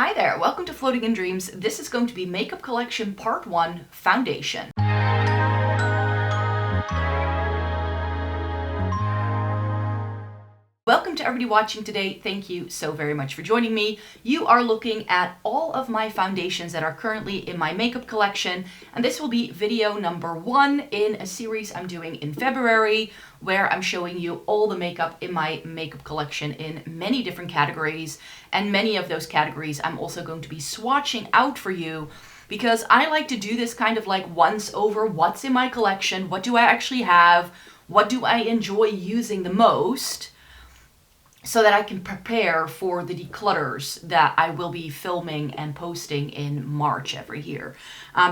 Hi there, welcome to Floating in Dreams. This is going to be Makeup Collection Part 1, Foundation. Welcome to everybody watching today. Thank you so very much for joining me. You are looking at all of my foundations that are currently in my makeup collection, and this will be video number 1 in a series I'm doing in February, where I'm showing you all the makeup in my makeup collection in many different categories, and many of those categories I'm also going to be swatching out for you, because I like to do this kind of like once over what's in my collection, what do I actually have, what do I enjoy using the most, so that I can prepare for the declutters that I will be filming and posting in March every year.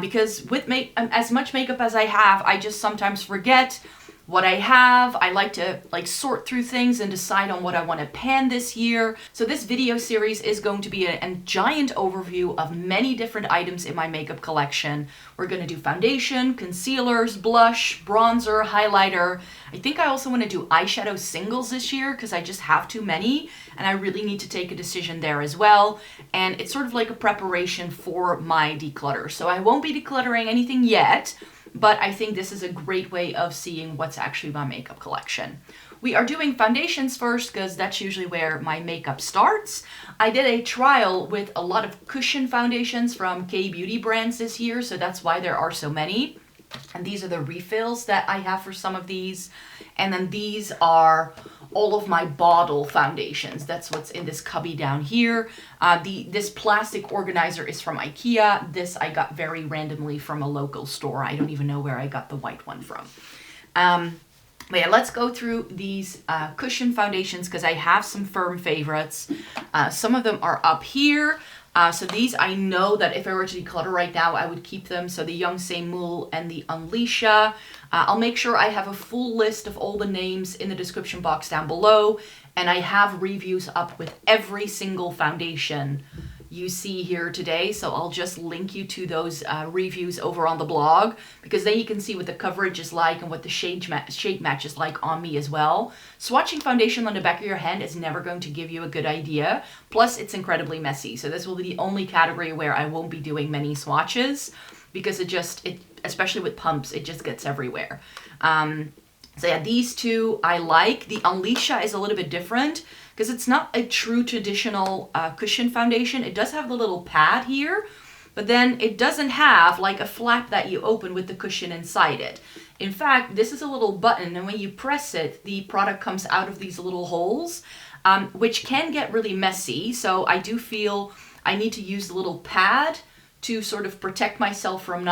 Because with as much makeup as I have, I just sometimes forget what I have. I like to sort through things and decide on what I want to pan this year. So this video series is going to be a giant overview of many different items in my makeup collection. We're going to do foundation, concealers, blush, bronzer, highlighter. I think I also want to do eyeshadow singles this year because I just have too many and I really need to take a decision there as well. And it's sort of like a preparation for my declutter. So I won't be decluttering anything yet, but I think this is a great way of seeing what's actually my makeup collection. We are doing foundations first because that's usually where my makeup starts. I did a trial with a lot of cushion foundations from K-beauty brands this year, so that's why there are so many. And these are the refills that I have for some of these. And then these are all of my bottle foundations. That's what's in this cubby down here. This plastic organizer is from IKEA. This I got very randomly from a local store. I don't even know where I got the white one from. But yeah, let's go through these cushion foundations because I have some firm favorites. Some of them are up here. So these I know that if I were to declutter right now, I would keep them. So the Jung Saem Mool and the Unleashia. I'll make sure I have a full list of all the names in the description box down below. And I have reviews up with every single foundation you see here today. So I'll just link you to those reviews over on the blog, because then you can see what the coverage is like and what the shade match is like on me as well. Swatching foundation on the back of your hand is never going to give you a good idea. Plus it's incredibly messy. So this will be the only category where I won't be doing many swatches because especially with pumps, it just gets everywhere. So yeah, these two I like. The Unleashia is a little bit different because it's not a true traditional cushion foundation. It does have the little pad here, but then it doesn't have like a flap that you open with the cushion inside it. In fact, this is a little button, and when you press it, the product comes out of these little holes, which can get really messy. So I do feel I need to use the little pad to sort of protect myself from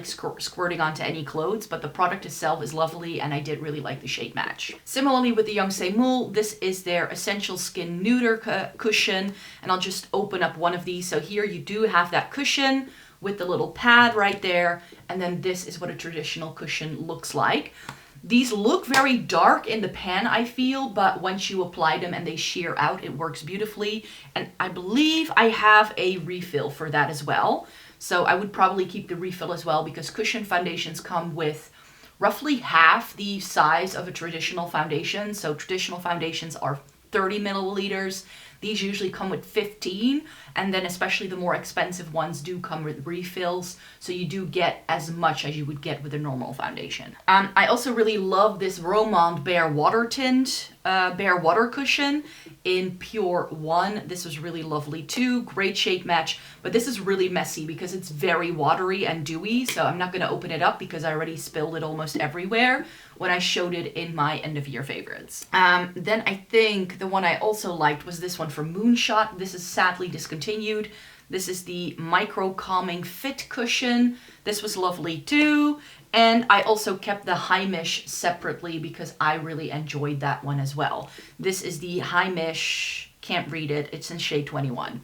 squirting onto any clothes, but the product itself is lovely and I did really like the shade match. Similarly with the Jung Saem Mool, this is their Essential Skin Neuter cushion, and I'll just open up one of these. So here you do have that cushion with the little pad right there, and then this is what a traditional cushion looks like. These look very dark in the pan, I feel, but once you apply them and they sheer out, it works beautifully. And I believe I have a refill for that as well. So I would probably keep the refill as well, because cushion foundations come with roughly half the size of a traditional foundation. So traditional foundations are 30 milliliters. These usually come with 15, and then especially the more expensive ones do come with refills, so you do get as much as you would get with a normal foundation. I also really love this Romand Bare Water Tint Bare Water Cushion in Pure 1. This was really lovely too, great shade match, but this is really messy because it's very watery and dewy, so I'm not going to open it up because I already spilled it almost everywhere when I showed it in my end of year favorites. Then I think the one I also liked was this one from Moonshot. This is sadly discontinued. This is the Micro Calming Fit Cushion. This was lovely too. And I also kept the Heimish separately because I really enjoyed that one as well. This is the Heimish, can't read it, it's in shade 21.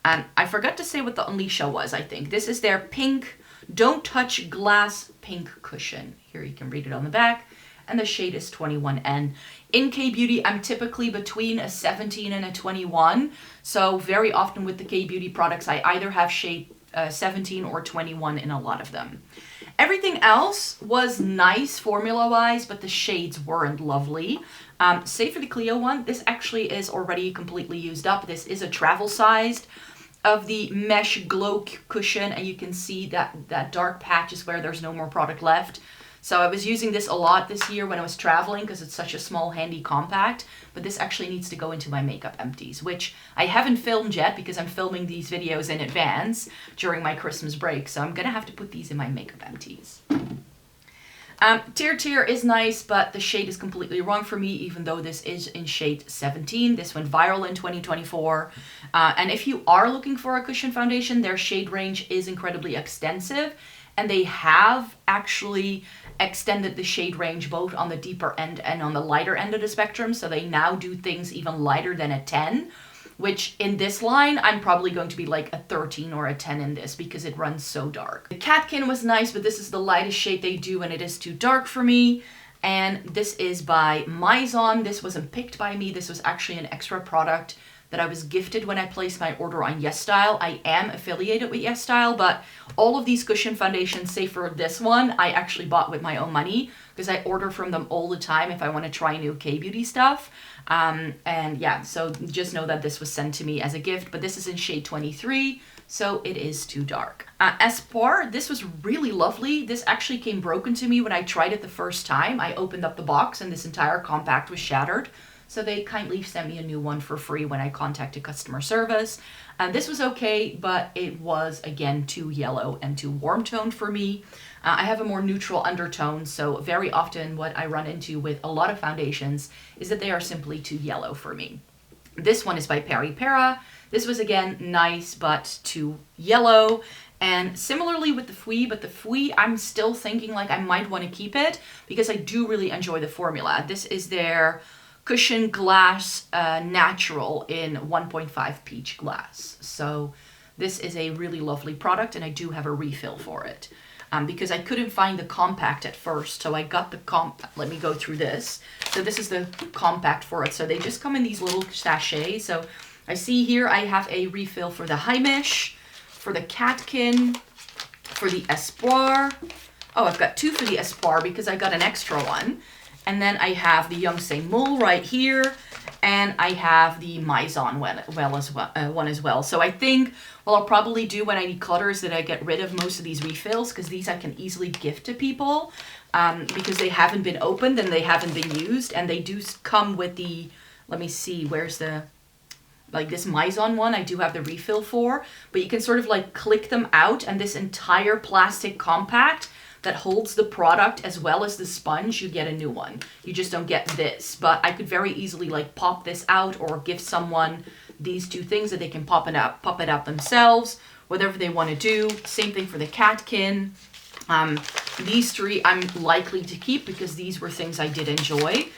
I forgot to say what the Unleashia was, I think. This is their pink, Don't Touch Glass Pink Cushion. Here you can read it on the back. And the shade is 21N. In K-beauty, I'm typically between a 17 and a 21. So very often with the K-beauty products, I either have shade 17 or 21 in a lot of them. Everything else was nice formula-wise, but the shades weren't lovely. Save for the Clio one, this actually is already completely used up. This is a travel-sized. of the Mesh Glow cushion, and you can see that dark patch is where there's no more product left. So I was using this a lot this year when I was traveling because it's such a small, handy compact, but this actually needs to go into my makeup empties, which I haven't filmed yet because I'm filming these videos in advance during my Christmas break, so I'm gonna have to put these in my makeup empties. TirTir is nice, but the shade is completely wrong for me, even though this is in shade 17. This went viral in 2024. And if you are looking for a cushion foundation, their shade range is incredibly extensive, and they have actually extended the shade range both on the deeper end and on the lighter end of the spectrum. So they now do things even lighter than a 10, which in this line, I'm probably going to be like a 13 or a 10 in this because it runs so dark. The Catkin was nice, but this is the lightest shade they do and it is too dark for me. And this is by Mizon. This wasn't picked by me. This was actually an extra product that I was gifted when I placed my order on YESSTYLE. I am affiliated with YESSTYLE, but all of these cushion foundations, save for this one, I actually bought with my own money because I order from them all the time if I want to try new K-beauty stuff. And yeah, so just know that this was sent to me as a gift, but this is in shade 23, so it is too dark. Espoir, this was really lovely. This actually came broken to me when I tried it the first time. I opened up the box and this entire compact was shattered. So they kindly sent me a new one for free when I contacted customer service. And this was okay, but it was, again, too yellow and too warm toned for me. I have a more neutral undertone, so very often what I run into with a lot of foundations is that they are simply too yellow for me. This one is by Peripera. This was, again, nice, but too yellow. And similarly with the Fwee, but the Fwee, I'm still thinking like I might want to keep it because I do really enjoy the formula. This is their Cushion Glass Natural in 1.5 peach glass. So this is a really lovely product and I do have a refill for it. Because I couldn't find the compact at first, so I got the let me go through this. So this is the compact for it. So they just come in these little sachets. So I see here I have a refill for the Heimish, for the Catkin, for the Espoir. Oh, I've got two for the Espoir because I got an extra one. And then I have the Jung Saem Mool right here, and I have the Mizon one as well. So I think what I'll probably do when I declutter is that I get rid of most of these refills because these I can easily gift to people because they haven't been opened and they haven't been used, and they do come with the, let me see, where's the, like this Mizon one, I do have the refill for, but you can sort of like click them out, and this entire plastic compact that holds the product as well as the sponge, you get a new one. You just don't get this, but I could very easily like pop this out or give someone these two things that they can pop it out themselves, whatever they want to do. Same thing for the Catkin. These three I'm likely to keep because these were things I did enjoy.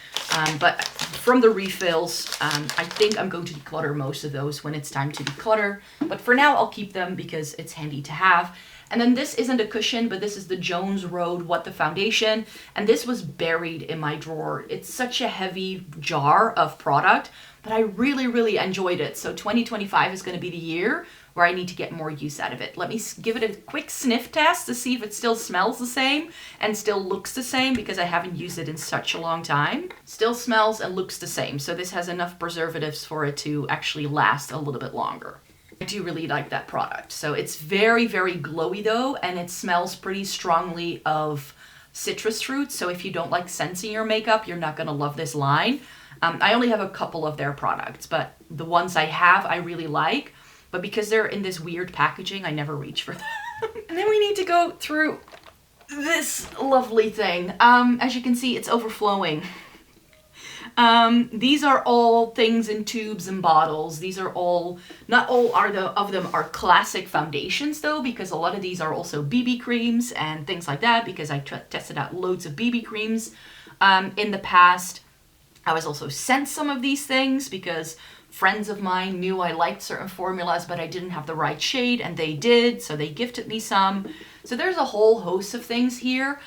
But from the refills, I think I'm going to declutter most of those when it's time to declutter. But for now, I'll keep them because it's handy to have. And then this isn't a cushion, but this is the Jones Road What the Foundation. And this was buried in my drawer. It's such a heavy jar of product, but I really, really enjoyed it. So 2025 is going to be the year where I need to get more use out of it. Let me give it a quick sniff test to see if it still smells the same and still looks the same because I haven't used it in such a long time. Still smells and looks the same. So this has enough preservatives for it to actually last a little bit longer. I do really like that product. So it's very, very glowy though, and it smells pretty strongly of citrus fruits. So if you don't like scents in your makeup, you're not gonna love this line. I only have a couple of their products, but the ones I have, I really like. But because they're in this weird packaging, I never reach for them. And then we need to go through this lovely thing. As you can see, it's overflowing. These are all things in tubes and bottles. These are all, not all of them are classic foundations though, because a lot of these are also BB creams and things like that, because I tested out loads of BB creams in the past. I was also sent some of these things because friends of mine knew I liked certain formulas, but I didn't have the right shade, and they did, so they gifted me some. So there's a whole host of things here.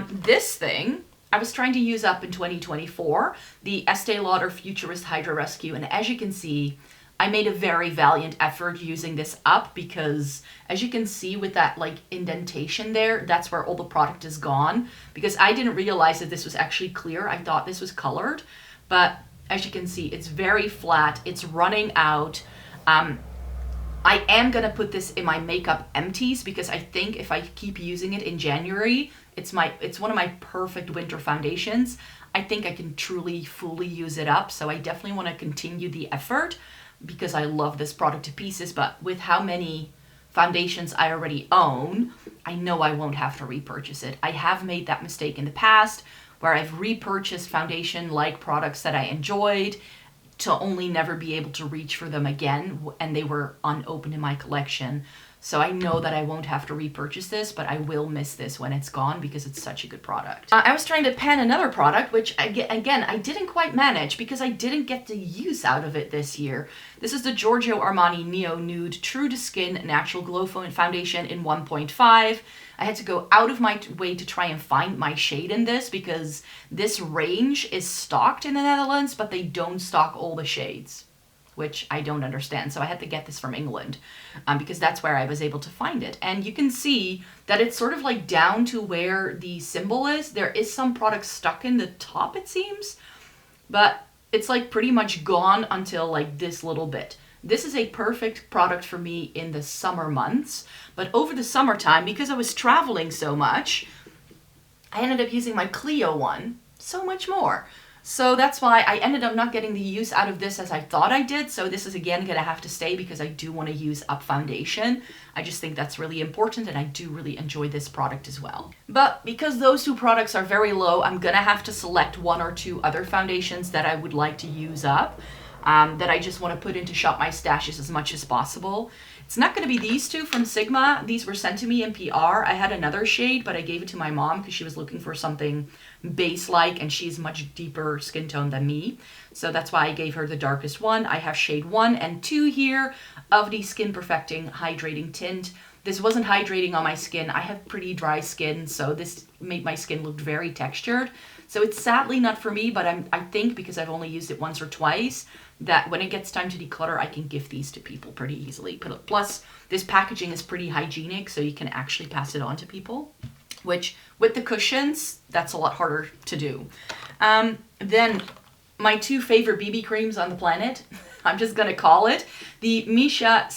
This thing I was trying to use up in 2024, the Estee Lauder Futurist Hydra Rescue, and as you can see, I made a very valiant effort using this up because as you can see with that like indentation there, that's where all the product is gone, because I didn't realize that this was actually clear. I thought this was colored, but as you can see, it's very flat. It's running out. I am gonna put this in my makeup empties because I think if I keep using it in January, it's one of my perfect winter foundations. I think I can truly, fully use it up. So I definitely want to continue the effort because I love this product to pieces. But with how many foundations I already own, I know I won't have to repurchase it. I have made that mistake in the past where I've repurchased foundation-like products that I enjoyed to only never be able to reach for them again, and they were unopened in my collection. So I know that I won't have to repurchase this, but I will miss this when it's gone because it's such a good product. I was trying to pen another product, which again, I didn't quite manage because I didn't get the use out of it this year. This is the Giorgio Armani Neo Nude True to Skin Natural Glow Foundation in 1.5. I had to go out of my way to try and find my shade in this because this range is stocked in the Netherlands, but they don't stock all the shades, which I don't understand. So I had to get this from England because that's where I was able to find it. And you can see that it's sort of like down to where the symbol is. There is some product stuck in the top, it seems, but it's like pretty much gone until like this little bit. This is a perfect product for me in the summer months, but over the summertime, because I was traveling so much, I ended up using my Clio one so much more. So that's why I ended up not getting the use out of this as I thought I did. So this is again gonna have to stay because I do want to use up foundation. I just think that's really important and I do really enjoy this product as well. But because those two products are very low, I'm gonna have to select one or two other foundations that I would like to use up, that I just want to put into Shop My Stashes as much as possible. It's not going to be these two from Sigma. These were sent to me in PR. I had another shade, but I gave it to my mom because she was looking for something base-like, and she's much deeper skin tone than me. So that's why I gave her the darkest one. I have shade 1 and 2 here of the Skin Perfecting Hydrating Tint. This wasn't hydrating on my skin. I have pretty dry skin, so this made my skin look very textured. So it's sadly not for me, but I think because I've only used it once or twice, that when it gets time to declutter, I can give these to people pretty easily. Plus, this packaging is pretty hygienic, so you can actually pass it on to people, which with the cushions, that's a lot harder to do. Then my two favorite BB creams on the planet, I'm just gonna call it, the Misha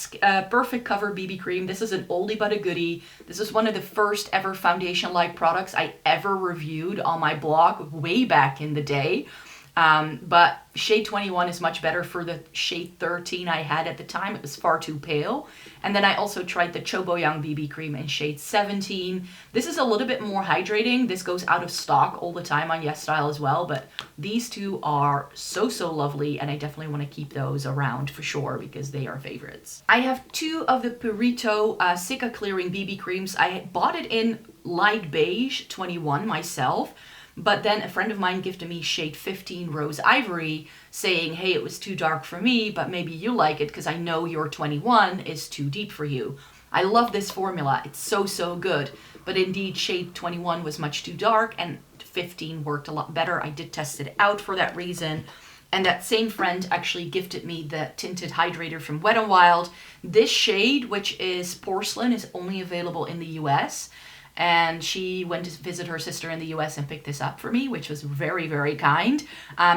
Perfect Cover BB Cream. This is an oldie but a goodie. This is one of the first ever foundation-like products I ever reviewed on my blog way back in the day. But shade 21 is much better for the shade 13 I had at the time. It was far too pale. And then I also tried the Choboyang BB cream in shade 17. This is a little bit more hydrating. This goes out of stock all the time on YESSTYLE as well, but these two are so lovely, and I definitely want to keep those around for sure because they are favorites. I have two of the Purito Cica Clearing BB creams. I bought it in light beige 21 myself, but then a friend of mine gifted me shade 15 Rose Ivory, saying, hey, it was too dark for me, but maybe you like it because I know your 21 is too deep for you. I love this formula. It's so good. But indeed, shade 21 was much too dark and 15 worked a lot better. I did test it out for that reason. And that same friend actually gifted me the tinted hydrator from Wet n Wild. This shade, which is Porcelain, is only available in the US. And she went to visit her sister in the US and picked this up for me, which was very kind,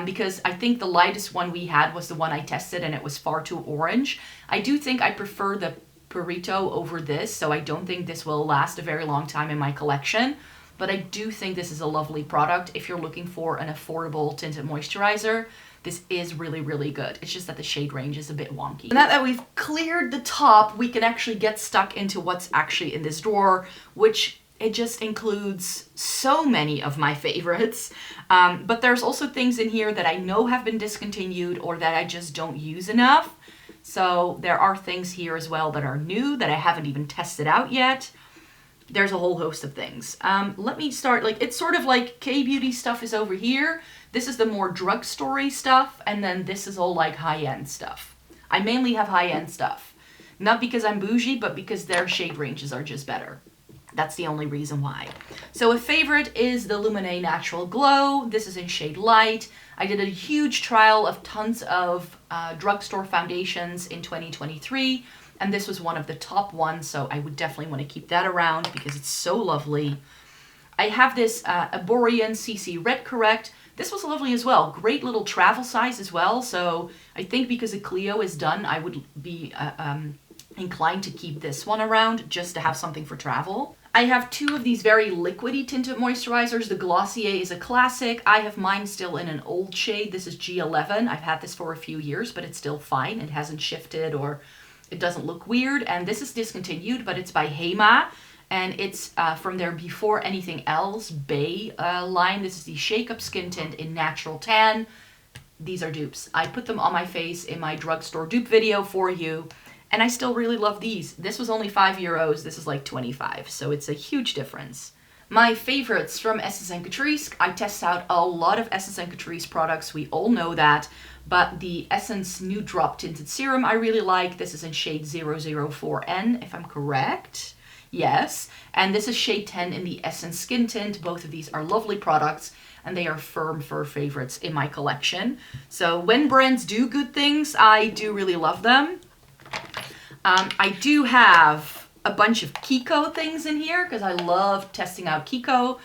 because I think the lightest one we had was the one I tested and it was far too orange. I do think I prefer the Purito over this, so I don't think this will last a very long time in my collection, but I do think this is a lovely product. If you're looking for an affordable tinted moisturizer, this is really good. It's just that the shade range is a bit wonky. Now that we've cleared the top, we can actually get stuck into what's actually in this drawer, which it just includes so many of my favorites. But there's also things in here that I know have been discontinued or that I just don't use enough. So there are things here as well that are new that I haven't even tested out yet. There's a whole host of things. Let me start, it's sort of like K-beauty stuff is over here. This is the more drugstore stuff, and then this is all like high-end stuff. I mainly have high-end stuff. Not because I'm bougie, but because their shade ranges are just better. That's the only reason why. So a favorite is the Luminée Natural Glow. This is in shade light. I did a huge trial of tons of drugstore foundations in 2023, and this was one of the top ones, so I would definitely want to keep that around because it's so lovely. I have this Aborean CC Red Correct. This was lovely as well. Great little travel size as well, so I think because the Clio is done, I would be inclined to keep this one around just to have something for travel. I have two of these very liquidy tinted moisturizers. The Glossier is a classic. I have mine still in an old shade. This is G11. I've had this for a few years, but it's still fine. It hasn't shifted or it doesn't look weird. And this is discontinued, but it's by Heimish. And it's from their Before Anything Else Bay line. This is the Shake Up Skin Tint in Natural Tan. These are dupes. I put them on my face in my drugstore dupe video for you, and I still really love these. This was only €5. This is like 25, so it's a huge difference. My favorites from Essence and Catrice. I test out a lot of Essence and Catrice products. We all know that. But the Essence Nude Drop Tinted Serum I really like. This is in shade 004N, if I'm correct. Yes, and this is shade 10 in the Essence Skin Tint. Both of these are lovely products, and they are firm favorites in my collection. So when brands do good things, I do really love them. I do have a bunch of Kiko things in here because I love testing out Kiko.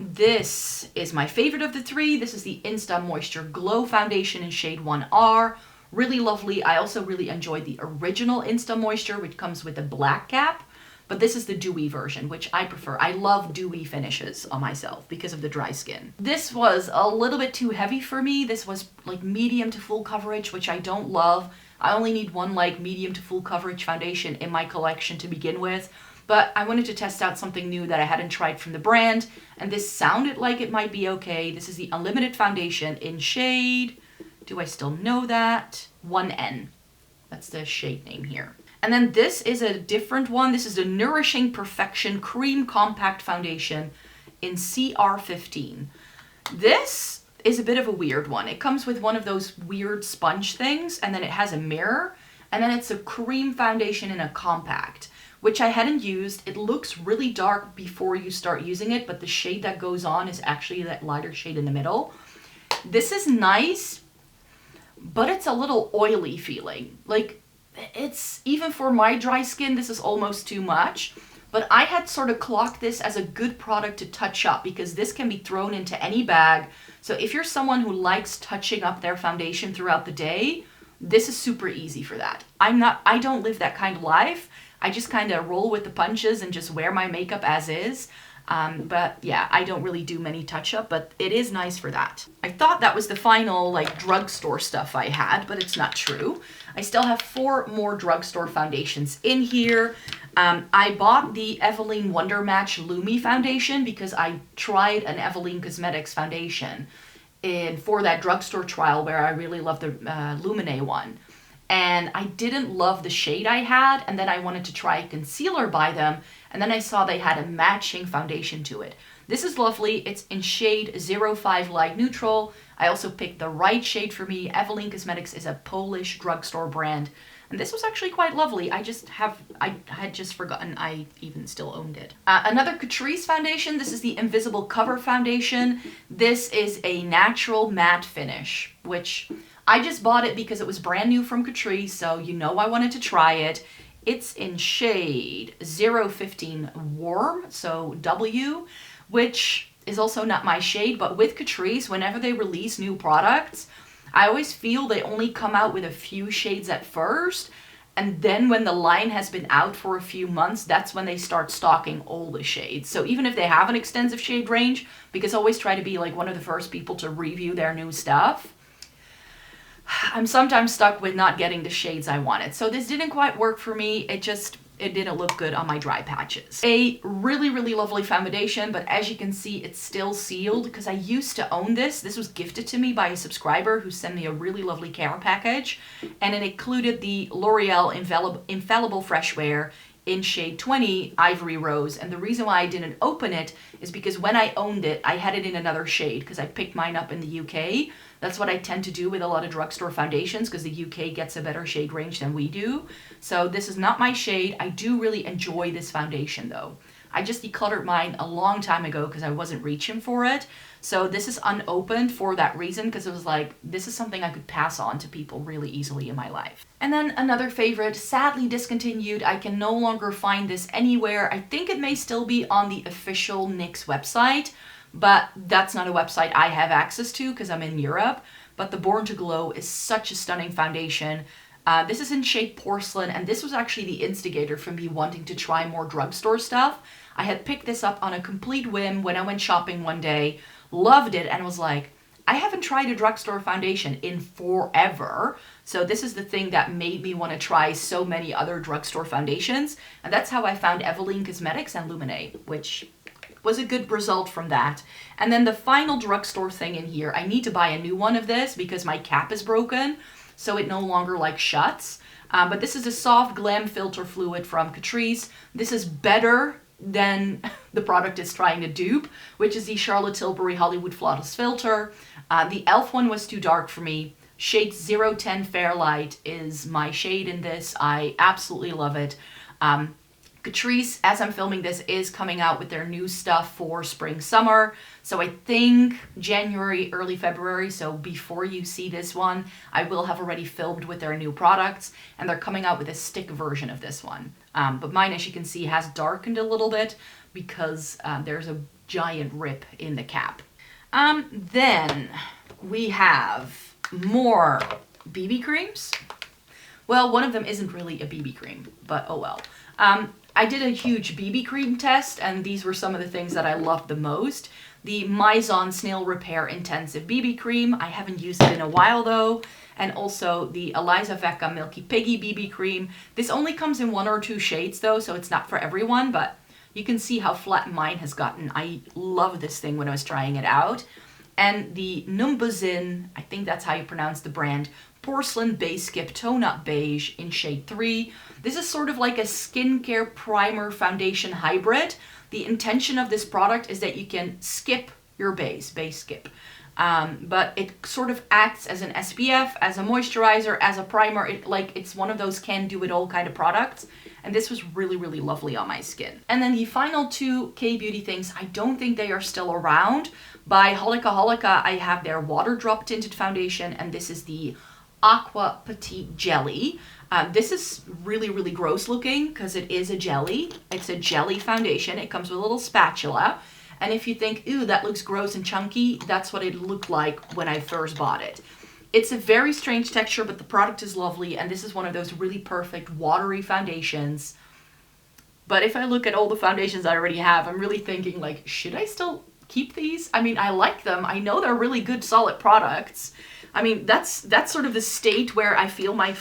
This is my favorite of the three. This is the Insta Moisture Glow Foundation in shade 1R. Really lovely. I also really enjoyed the original Insta Moisture, which comes with a black cap. But this is the dewy version, which I prefer. I love dewy finishes on myself because of the dry skin. This was a little bit too heavy for me. This was like medium to full coverage, which I don't love. I only need one like medium to full coverage foundation in my collection to begin with. But I wanted to test out something new that I hadn't tried from the brand. And this sounded like it might be okay. This is the Unlimited Foundation in shade, do I still know that? 1N. That's the shade name here. And then this is a different one. This is the Nourishing Perfection Cream Compact Foundation in CR15. This is a bit of a weird one. It comes with one of those weird sponge things, and then it has a mirror, and then it's a cream foundation in a compact, which I hadn't used. It looks really dark before you start using it, but the shade that goes on is actually that lighter shade in the middle. This is nice, but it's a little oily feeling. Like, it's, even for my dry skin, this is almost too much. But I had sort of clocked this as a good product to touch up because this can be thrown into any bag. So if you're someone who likes touching up their foundation throughout the day, this is super easy for that. I don't live that kind of life. I just kind of roll with the punches and just wear my makeup as is. But yeah, I don't really do many touch-up, but it is nice for that. I thought that was the final like drugstore stuff I had, but it's not true. I still have 4 more drugstore foundations in here. I bought the Eveline Wonder Match Lumi foundation because I tried an Eveline Cosmetics foundation for that drugstore trial where I really loved the Lumine one. And I didn't love the shade I had, and then I wanted to try a concealer by them, and then I saw they had a matching foundation to it. This is lovely. It's in shade 05 Light Neutral. I also picked the right shade for me. Eveline Cosmetics is a Polish drugstore brand, and this was actually quite lovely. I had just forgotten I even still owned it. Another Catrice foundation. This is the Invisible Cover Foundation. This is a natural matte finish, which I just bought it because it was brand new from Catrice, so you know I wanted to try it. It's in shade 015 Warm, so W, which is also not my shade, but with Catrice, whenever they release new products, I always feel they only come out with a few shades at first, and then when the line has been out for a few months, that's when they start stocking all the shades. So even if they have an extensive shade range, because I always try to be like one of the first people to review their new stuff, I'm sometimes stuck with not getting the shades I wanted. So this didn't quite work for me. It didn't look good on my dry patches. A really, really lovely foundation, but as you can see, it's still sealed because I used to own this. This was gifted to me by a subscriber who sent me a really lovely care package, and it included the L'Oreal Infallible Freshwear in shade 20 Ivory Rose. And the reason why I didn't open it is because when I owned it, I had it in another shade because I picked mine up in the UK. That's what I tend to do with a lot of drugstore foundations because the UK gets a better shade range than we do. So this is not my shade. I do really enjoy this foundation though. I just decluttered mine a long time ago because I wasn't reaching for it. So this is unopened for that reason because it was like, this is something I could pass on to people really easily in my life. And then another favorite, sadly discontinued. I can no longer find this anywhere. I think it may still be on the official NYX website, but that's not a website I have access to because I'm in Europe. But the Born to Glow is such a stunning foundation. This is in shade Porcelain, and this was actually the instigator for me wanting to try more drugstore stuff. I had picked this up on a complete whim when I went shopping one day, loved it, and was like, I haven't tried a drugstore foundation in forever. So this is the thing that made me want to try so many other drugstore foundations. And that's how I found Eveline Cosmetics and Luminate, which was a good result from that. And then the final drugstore thing in here, I need to buy a new one of this because my cap is broken, so it no longer like shuts. But this is a soft glam filter fluid from Catrice. This is better than the product is trying to dupe, which is the Charlotte Tilbury Hollywood Flawless Filter. The e.l.f. one was too dark for me. Shade 010 Fairlight is my shade in this. I absolutely love it. Catrice, as I'm filming this, is coming out with their new stuff for spring summer. So I think January, early February, so before you see this one, I will have already filmed with their new products, and they're coming out with a stick version of this one. But mine, as you can see, has darkened a little bit because there's a giant rip in the cap. Then we have more BB creams. Well, one of them isn't really a BB cream, but oh well. I did a huge BB cream test, and these were some of the things that I loved the most. The Mizon Snail Repair Intensive BB Cream. I haven't used it in a while though. And also the Eliza Vecca Milky Piggy BB Cream. This only comes in 1 or 2 shades though, so it's not for everyone, but you can see how flat mine has gotten. I love this thing when I was trying it out. And the Numbuzin, I think that's how you pronounce the brand, Porcelain Base Skip Tone Up Beige in shade 3. This is sort of like a skincare primer foundation hybrid. The intention of this product is that you can skip your base skip. But it sort of acts as an SPF, as a moisturizer, as a primer. It's one of those can-do-it-all kind of products. And this was really, really lovely on my skin. And then the final 2 K-beauty things, I don't think they are still around. By Holika, I have their Water Drop Tinted Foundation, and this is the Aqua Petite Jelly. This is really, really gross looking because it is a jelly. It's a jelly foundation. It comes with a little spatula. And if you think, ooh, that looks gross and chunky, that's what it looked like when I first bought it. It's a very strange texture, but the product is lovely, and this is one of those really perfect watery foundations. But if I look at all the foundations I already have, I'm really thinking, like, should I still keep these? I mean, I like them. I know they're really good, solid products. I mean, that's sort of the state where I feel my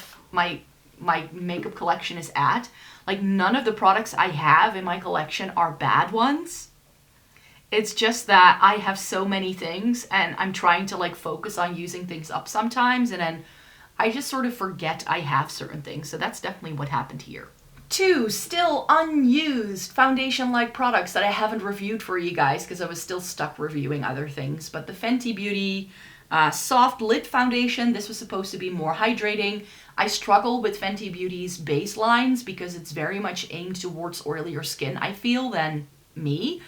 makeup collection is at. Like, none of the products I have in my collection are bad ones. It's just that I have so many things, and I'm trying to like focus on using things up sometimes, and then I just sort of forget I have certain things. So that's definitely what happened here. 2 still unused foundation-like products that I haven't reviewed for you guys because I was still stuck reviewing other things. But the Fenty Beauty Soft Lit Foundation, this was supposed to be more hydrating. I struggle with Fenty Beauty's base lines because it's very much aimed towards oilier skin, I feel, than me.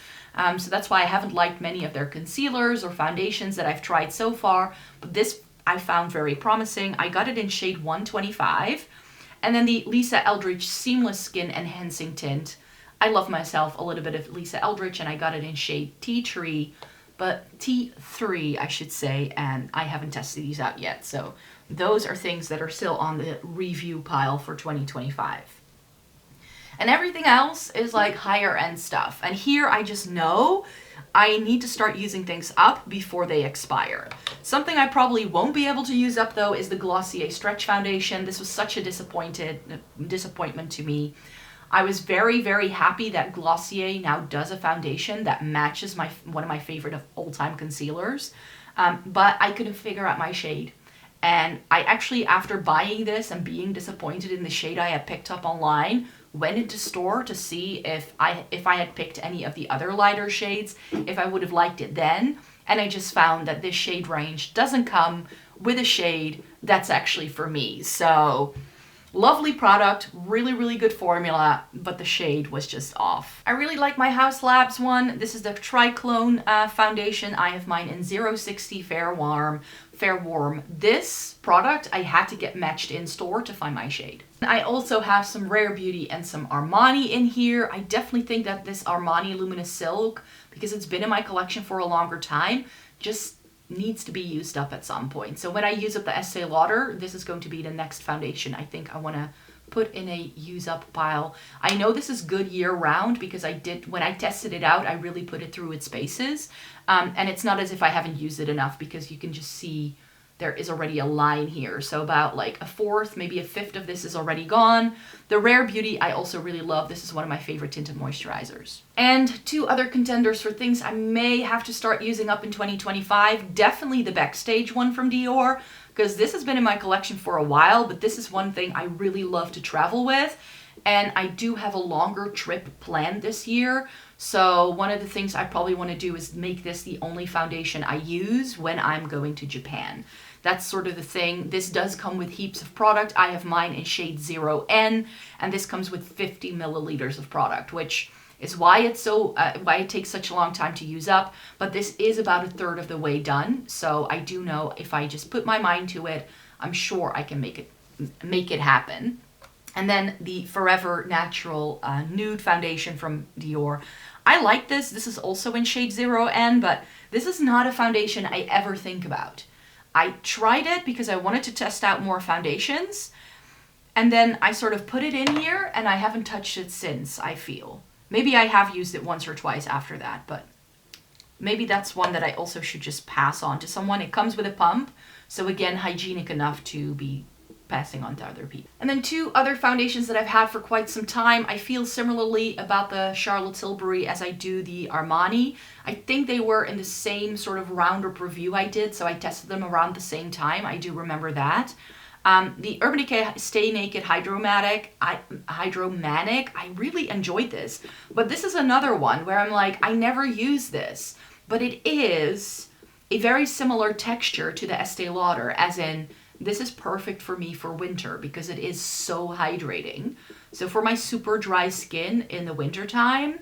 So that's why I haven't liked many of their concealers or foundations that I've tried so far. But this I found very promising. I got it in shade 125. And then the Lisa Eldridge Seamless Skin Enhancing Tint. I love myself a little bit of Lisa Eldridge, and I got it in shade T3, I should say, and I haven't tested these out yet. So those are things that are still on the review pile for 2025. And everything else is like higher end stuff. And here I just know I need to start using things up before they expire. Something I probably won't be able to use up though is the Glossier Stretch Foundation. This was such a disappointment to me. I was very, very happy that Glossier now does a foundation that matches one of my favorite of all-time concealers. But I couldn't figure out my shade. And I actually, after buying this and being disappointed in the shade I had picked up online, went into store to see if I had picked any of the other lighter shades, if I would have liked it then. And I just found that this shade range doesn't come with a shade that's actually for me. So lovely product, really, really good formula, but the shade was just off. I really like my Haus Labs one. This is the Triclone foundation. I have mine in 060 Fair Warm. This product I had to get matched in store to find my shade. I also have some Rare Beauty and some Armani in here. I definitely think that this Armani Luminous Silk, because it's been in my collection for a longer time, just needs to be used up at some point. So when I use up the Estee Lauder, this is going to be the next foundation I think I want to put in a use up pile. I know this is good year round because when I tested it out, I really put it through its paces. And it's not as if I haven't used it enough, because you can just see there is already a line here. So about like a fourth, maybe a fifth of this is already gone. The Rare Beauty I also really love. This is one of my favorite tinted moisturizers. And two other contenders for things I may have to start using up in 2025. Definitely the Backstage one from Dior, because this has been in my collection for a while, but this is one thing I really love to travel with. And I do have a longer trip planned this year. So one of the things I probably want to do is make this the only foundation I use when I'm going to Japan. That's sort of the thing. This does come with heaps of product. I have mine in shade 0N, and this comes with 50 milliliters of product, which is why why it takes such a long time to use up. But this is about a third of the way done. So I do know if I just put my mind to it, I'm sure I can make it happen. And then the Forever Natural Nude Foundation from Dior. I like this. This is also in shade 0N, but this is not a foundation I ever think about. I tried it because I wanted to test out more foundations, and then I sort of put it in here, and I haven't touched it since, I feel. Maybe I have used it once or twice after that, but maybe that's one that I also should just pass on to someone. It comes with a pump, so again, hygienic enough to be passing on to other people. And then two other foundations that I've had for quite some time. I feel similarly about the Charlotte Tilbury as I do the Armani. I think they were in the same sort of roundup review I did, so I tested them around the same time. I do remember that. The Urban Decay Stay Naked Hydromanic, I really enjoyed this. But this is another one where I'm like, I never use this. But it is a very similar texture to the Estee Lauder, as in, this is perfect for me for winter because it is so hydrating. So for my super dry skin in the winter time,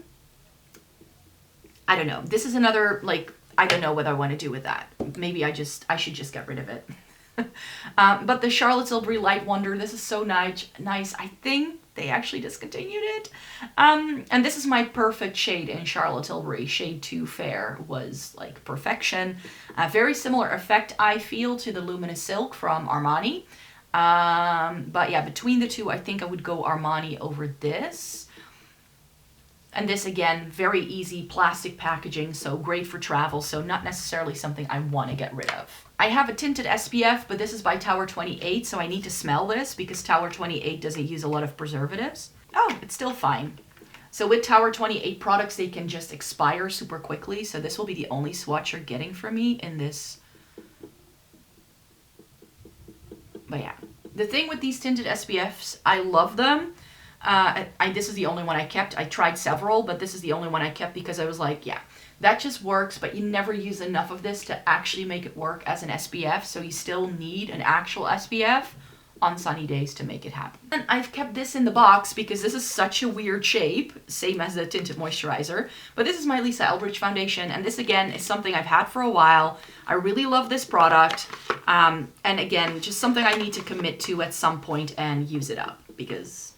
I don't know. This is another, like, I don't know what I want to do with that. Maybe I should just get rid of it. But the Charlotte Tilbury Light Wonder, this is so nice. I think they actually discontinued it. And this is my perfect shade in Charlotte Tilbury. Shade 2 Fair was like perfection. A very similar effect, I feel, to the Luminous Silk from Armani. But yeah, between the two, I think I would go Armani over this. And this, again, very easy plastic packaging, so great for travel, so not necessarily something I want to get rid of. I have a tinted SPF, but this is by Tower 28, so I need to smell this because Tower 28 doesn't use a lot of preservatives. Oh, it's still fine. So with Tower 28 products, they can just expire super quickly, so this will be the only swatch you're getting from me in this. But yeah, the thing with these tinted SPFs, I love them. This is the only one I kept. I tried several, but this is the only one I kept because I was like, yeah, that just works, but you never use enough of this to actually make it work as an SPF, so you still need an actual SPF on sunny days to make it happen. And I've kept this in the box because this is such a weird shape, same as the tinted moisturizer, but this is my Lisa Eldridge foundation, and this again is something I've had for a while. I really love this product, and again, just something I need to commit to at some point and use it up because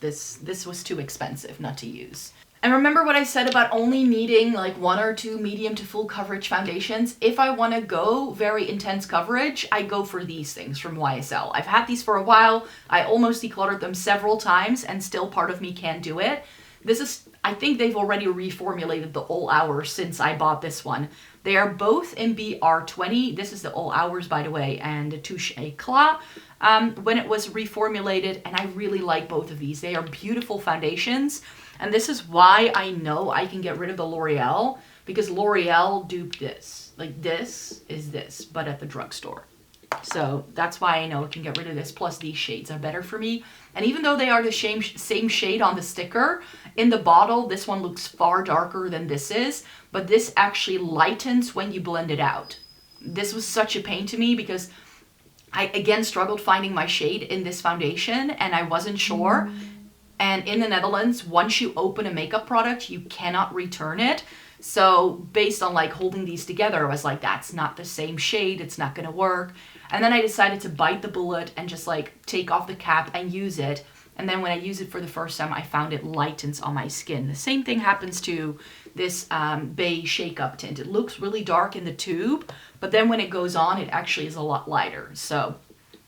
this was too expensive not to use. And remember what I said about only needing like 1 or 2 medium to full coverage foundations? If I want to go very intense coverage, I go for these things from YSL. I've had these for a while. I almost decluttered them several times and still part of me can't do it. This is, I think they've already reformulated the All Hours since I bought this one. They are both in BR20. This is the All Hours, by the way, and the Touche Éclat when it was reformulated, and I really like both of these. They are beautiful foundations. And this is why I know I can get rid of the L'Oreal, because L'Oreal duped this. Like, this is this, but at the drugstore. So that's why I know I can get rid of this. Plus, these shades are better for me. And even though they are the same shade on the sticker, in the bottle, this one looks far darker than this is. But this actually lightens when you blend it out. This was such a pain to me because I, again, struggled finding my shade in this foundation, and I wasn't sure. And in the Netherlands, once you open a makeup product, you cannot return it. So based on like holding these together, I was like, that's not the same shade. It's not going to work. And then I decided to bite the bullet and just like take off the cap and use it. and then when I use it for the first time, I found it lightens on my skin. The same thing happens to this Bay Shake Up tint. It looks really dark in the tube, but then when it goes on, it actually is a lot lighter. So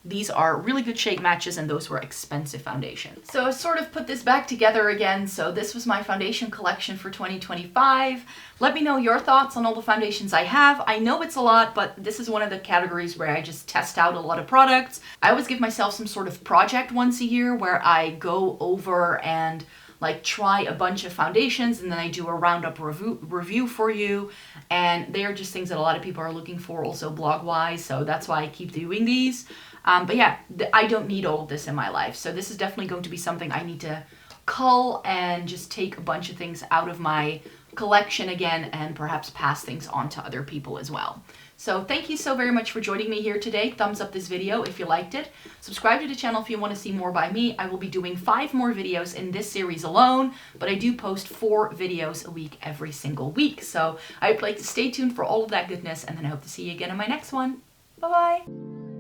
these are really good shade matches, and those were expensive foundations. So I sort of put this back together again. So this was my foundation collection for 2025. Let me know your thoughts on all the foundations I have. I know it's a lot, but this is one of the categories where I just test out a lot of products. I always give myself some sort of project once a year where I go over and like try a bunch of foundations, and then I do a roundup review for you. And they are just things that a lot of people are looking for also blog-wise. So that's why I keep doing these. But yeah, I don't need all of this in my life. So this is definitely going to be something I need to cull and just take a bunch of things out of my collection again, and perhaps pass things on to other people as well. So thank you so very much for joining me here today. Thumbs up this video if you liked it. Subscribe to the channel if you want to see more by me. I will be doing 5 more videos in this series alone, but I do post 4 videos a week every single week. So I would like to stay tuned for all of that goodness, and then I hope to see you again in my next one. Bye-bye.